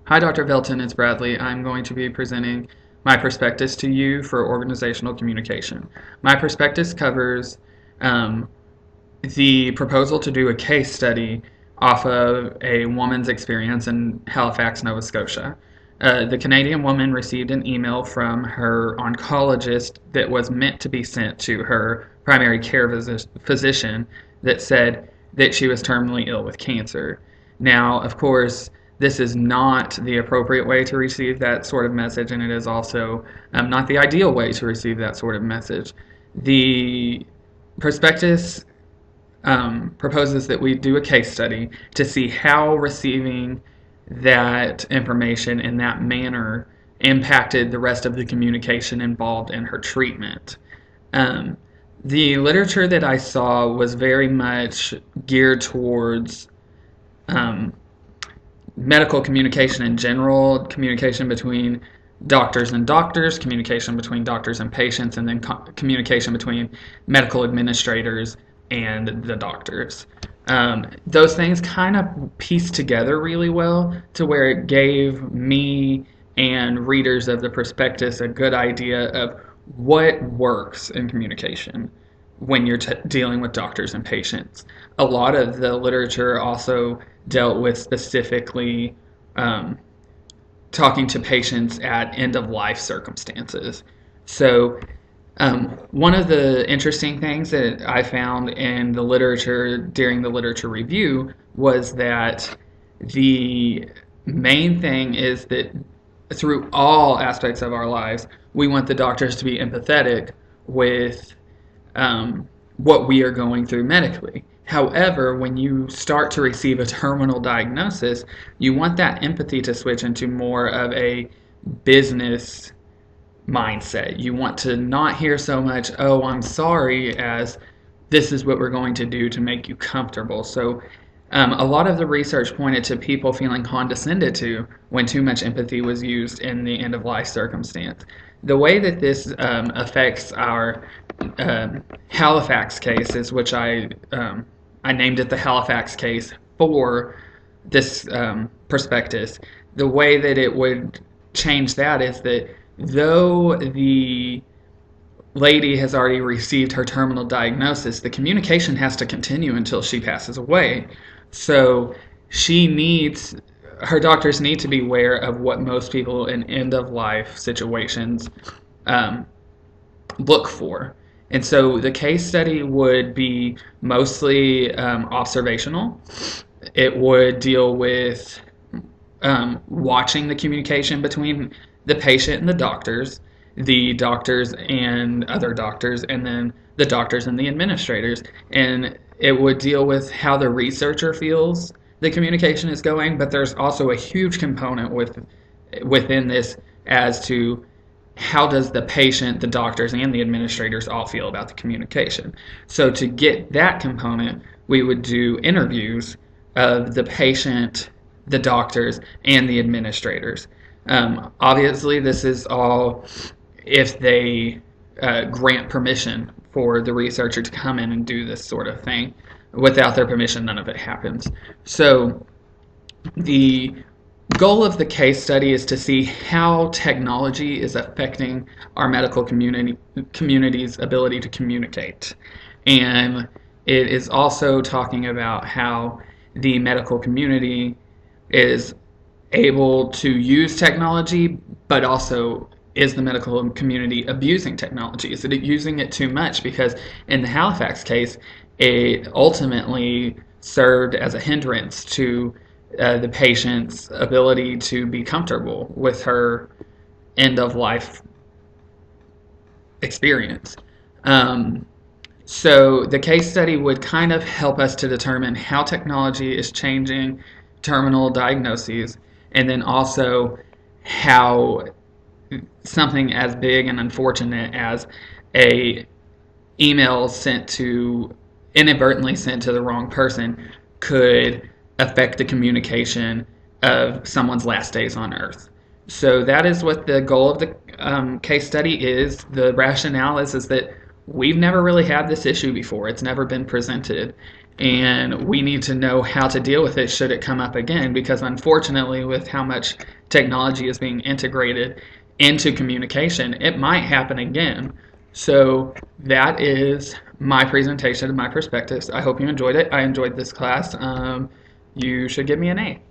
Hi, Dr. Velten, it's Bradley. I'm going to be presenting my prospectus to you for organizational communication. My prospectus covers um, the proposal to do a case study off of a woman's experience in Halifax, Nova Scotia. The Canadian woman received an email from her oncologist that was meant to be sent to her primary care physician that said that she was terminally ill with cancer. Now, of course, this is not the appropriate way to receive that sort of message, and it is also not the ideal way to receive that sort of message. The prospectus proposes that we do a case study to see how receiving that information in that manner impacted the rest of the communication involved in her treatment. Um, the literature that I saw was very much geared towards um, medical communication in general, communication between doctors and doctors, communication between doctors and patients, and then communication between medical administrators and the doctors. Those things kind of pieced together really well to where it gave me and readers of the prospectus a good idea of what works in communication when you're dealing with doctors and patients. A lot of the literature also dealt with specifically talking to patients at end-of-life circumstances. So one of the interesting things that I found in the literature during the literature review was that the main thing is that through all aspects of our lives, we want the doctors to be empathetic with what we are going through medically. However, when you start to receive a terminal diagnosis, you want that empathy to switch into more of a business mindset. You want to not hear so much, oh, I'm sorry, as this is what we're going to do to make you comfortable. So a lot of the research pointed to people feeling condescended to when too much empathy was used in the end-of-life circumstance. The way that this affects our Halifax cases, which I named it the Halifax case for this prospectus, the way that it would change that is that though the lady has already received her terminal diagnosis, the communication has to continue until she passes away. So her doctors need to be aware of what most people in end-of-life situations look for. And so the case study would be mostly observational. It would deal with watching the communication between the patient and the doctors and other doctors, and then the doctors and the administrators. And it would deal with how the researcher feels the communication is going, but there's also a huge component within this as to how does the patient, the doctors, and the administrators all feel about the communication. So to get that component, we would do interviews of the patient, the doctors, and the administrators. Obviously, this is all if they grant permission for the researcher to come in and do this sort of thing. Without their permission, none of it happens. So the goal of the case study is to see how technology is affecting our medical community's ability to communicate. And it is also talking about how the medical community is able to use technology, but also is the medical community abusing technology? Is it using it too much? Because in the Halifax case, it ultimately served as a hindrance to the patient's ability to be comfortable with her end-of-life experience. So the case study would kind of help us to determine how technology is changing terminal diagnoses, and then also how something as big and unfortunate as a email inadvertently sent to the wrong person could affect the communication of someone's last days on Earth. So that is what the goal of the case study is. The rationale is that we've never really had this issue before. It's never been presented. and we need to know how to deal with it should it come up again, because unfortunately, with how much technology is being integrated into communication, it might happen again. So that is my presentation of my perspectives. I hope you enjoyed it. I enjoyed this class. You should give me an A.